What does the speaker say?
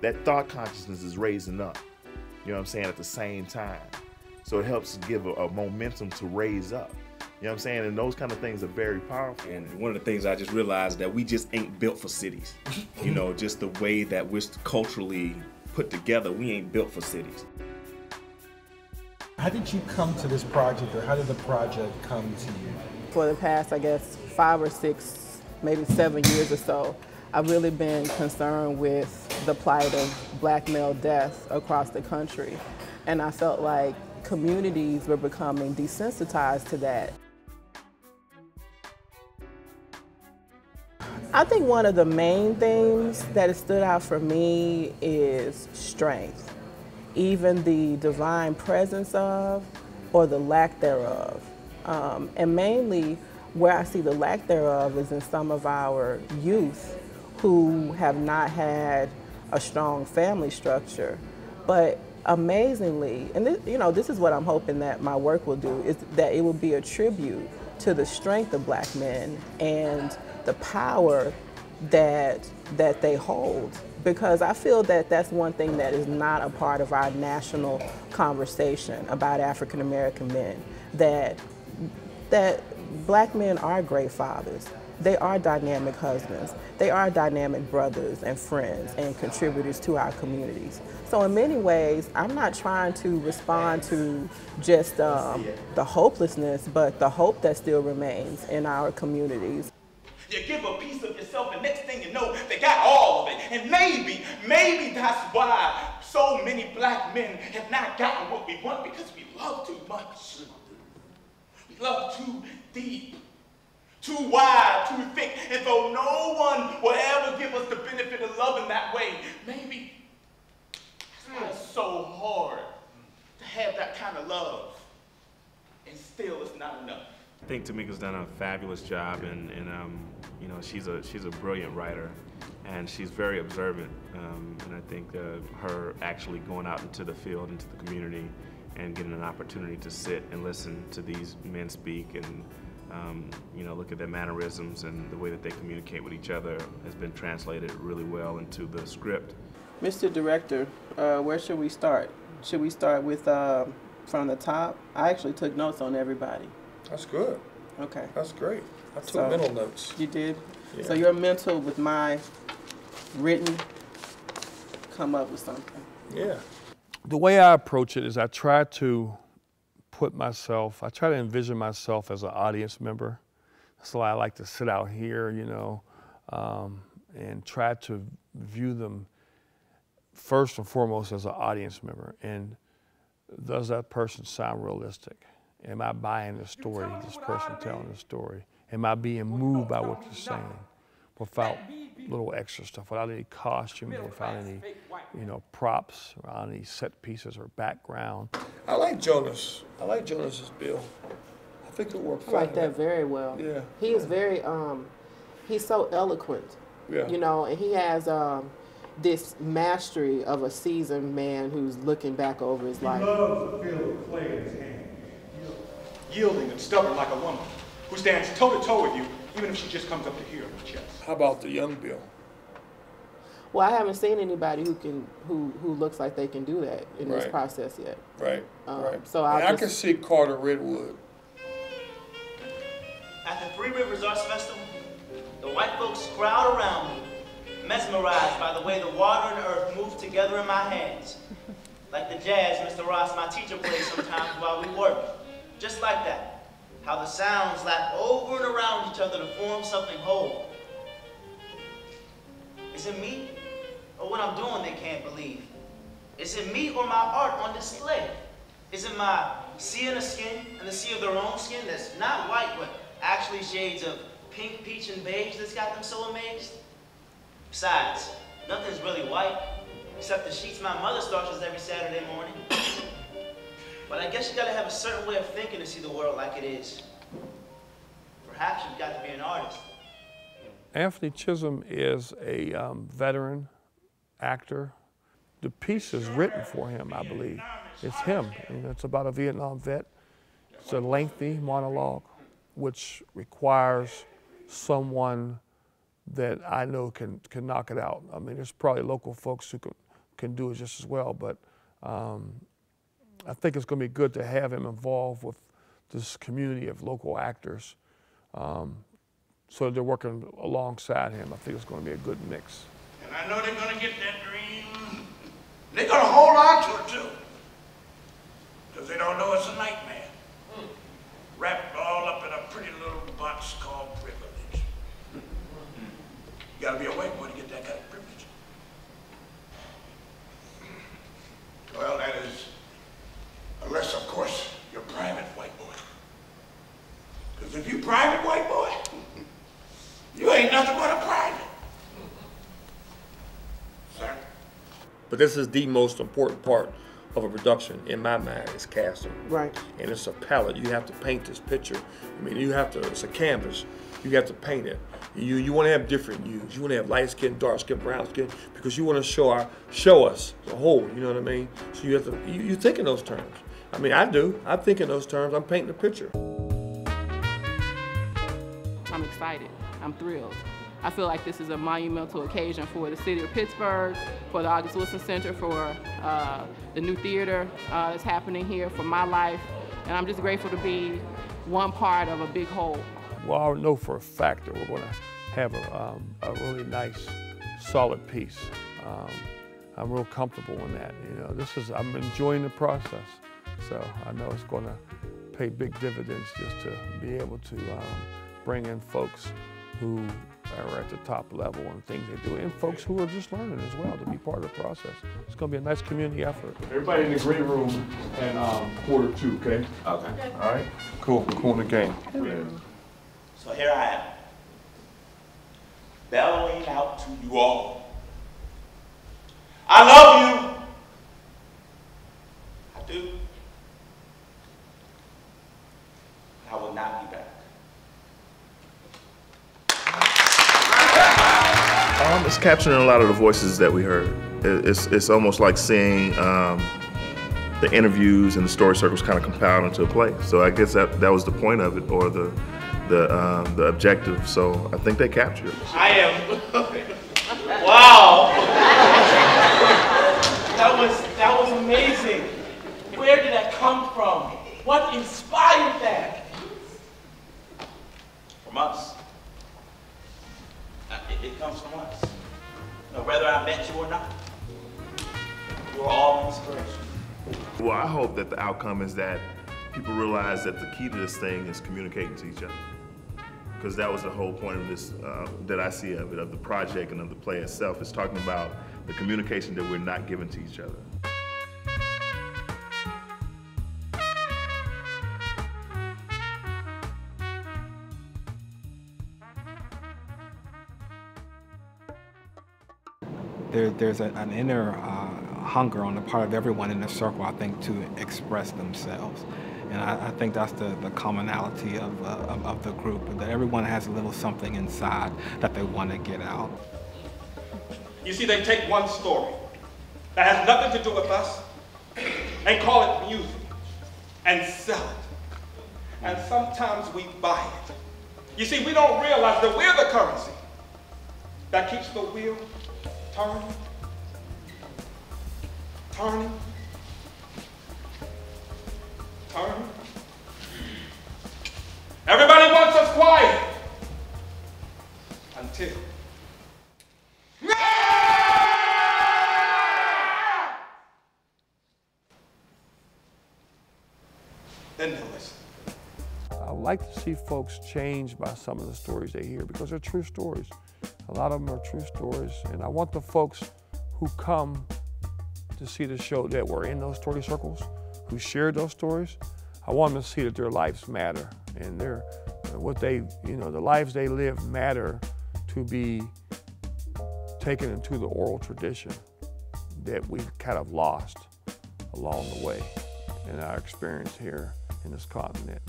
that thought consciousness is raising up, you know what I'm saying, at the same time. So it helps give a momentum to raise up. You know what I'm saying? And those kind of things are very powerful. And one of the things I just realized that we just ain't built for cities. You know, just the way that we're culturally put together, we ain't built for cities. How did you come to this project, or how did the project come to you? For the past, I guess, 5 or 6, maybe 7 years or so, I've really been concerned with the plight of Black male death across the country. And I felt like communities were becoming desensitized to that. I think one of the main things that has stood out for me is strength. Even the divine presence of, or the lack thereof. And mainly where I see the lack thereof is in some of our youth who have not had a strong family structure. But amazingly, and this is what I'm hoping that my work will do, is that it will be a tribute to the strength of Black men and the power that they hold. Because I feel that that's one thing that is not a part of our national conversation about African American men, that Black men are great fathers. They are dynamic husbands. They are dynamic brothers and friends and contributors to our communities. So in many ways, I'm not trying to respond to just the hopelessness, but the hope that still remains in our communities. You give a piece of yourself, and next thing you know, they got all of it. And maybe that's why so many Black men have not gotten what we want, because we love too much. We love too deep, too wide, too thick. And though no one will ever give us the benefit of love in that way, maybe that's why it's so hard to have that kind of love. And still, it's not enough. I think Tamika's done a fabulous job, and you know, she's a brilliant writer, and she's very observant. And I think her actually going out into the field, into the community, and getting an opportunity to sit and listen to these men speak, and you know, look at their mannerisms and the way that they communicate with each other has been translated really well into the script. Mr. Director, where should we start? Should we start with from the top? I actually took notes on everybody. That's good. Okay. That's great. I took mental notes. You did? Yeah. So your mental with my written come up with something. Yeah. The way I approach it is I try to envision myself as an audience member. So I like to sit out here, you know, and try to view them first and foremost as an audience member. And does that person sound realistic? Am I buying the story, this person telling the story? Am I being moved by what they're saying without little extra stuff, without any costumes, without any, you know, props, without any set pieces or background? I like Jonas. I like Jonas's bill. I think it worked fine. I like that very well. Yeah. He is very, he's so eloquent. Yeah. You know, and he has this mastery of a seasoned man who's looking back over his life. He loves the feel of clay in his hand. Yielding and stubborn like a woman who stands toe-to-toe with you, even if she just comes up to here in the chest. How about the young Bill? Well, I haven't seen anybody who looks like they can do that in this process yet. Right. So I can see Carter Redwood. At the Three Rivers Arts Festival, the white folks crowd around me, mesmerized by the way the water and earth move together in my hands. Like the jazz Mr. Ross, my teacher, plays sometimes while we work. Just like that, how the sounds lap over and around each other to form something whole. Is it me, or what I'm doing they can't believe? Is it me or my art on display? Is it my seeing a skin and the sea of their own skin that's not white, but actually shades of pink, peach, and beige that's got them so amazed? Besides, nothing's really white, except the sheets my mother starches every Saturday morning. But I guess you gotta have a certain way of thinking to see the world like it is. Perhaps you've got to be an artist. Anthony Chisholm is a veteran actor. The piece is written for him, I believe. It's him. You know, it's about a Vietnam vet. It's a lengthy monologue, which requires someone that I know can knock it out. I mean, there's probably local folks who can do it just as well. But I think it's going to be good to have him involved with this community of local actors, so they're working alongside him. I think it's going to be a good mix. And I know they're going to get that dream. They're going to hold on to it too, because they don't know it's a nightmare. Wrapped all up in a pretty little box called privilege. You got to be a white boy to get that kind of privilege. Well, that is, unless of course you're private white boy. Because if you private white boy, you ain't nothing but a private. Sir? But this is the most important part of a production, in my mind, is casting. Right. And it's a palette. You have to paint this picture. I mean, it's a canvas. You have to paint it. You want to have different hues. You want to have light skin, dark skin, brown skin, because you want to show us the whole, you know what I mean? So you have to, you think in those terms. I mean, I do. I think in those terms. I'm painting a picture. I'm excited. I'm thrilled. I feel like this is a monumental occasion for the city of Pittsburgh, for the August Wilson Center, for the new theater that's happening here, for my life, and I'm just grateful to be one part of a big whole. Well, I know for a fact that we're going to have a really nice, solid piece. I'm real comfortable in that. You know, I'm enjoying the process, so I know it's going to pay big dividends just to be able to bring in folks who are at the top level and things they do, and folks who are just learning as well to be part of the process. It's going to be a nice community effort. Everybody in the green room and Q2, okay? Okay. All right? Cool in the game. So here I am, bellowing out to you all. I love you. I do. I will not be back. It's capturing a lot of the voices that we heard. It's almost like seeing the interviews and the story circles kind of compiled into a play. So I guess that was the point of it, or the objective. So I think they captured it. I am. Wow. That was amazing. Where did that come from? What inspired that? From us. It comes from us. Whether I met you or not, you're all inspiration. Well, I hope that the outcome is that people realize that the key to this thing is communicating to each other. Because that was the whole point of this, that I see of it, of the project and of the play itself, is talking about the communication that we're not giving to each other. There's an inner hunger on the part of everyone in the circle, I think, to express themselves. And I think that's the commonality of the group, that everyone has a little something inside that they want to get out. You see, they take one story that has nothing to do with us and call it music and sell it. And sometimes we buy it. You see, we don't realize that we're the currency that keeps the wheel turning, turning, turning. Everybody wants us quiet until. Then they'll listen. I would like to see folks changed by some of the stories they hear, because they're true stories. A lot of them are true stories, and I want the folks who come to see the show that were in those story circles, who shared those stories, I want them to see that their lives matter, and the lives they live matter to be taken into the oral tradition that we kind of lost along the way in our experience here in this continent.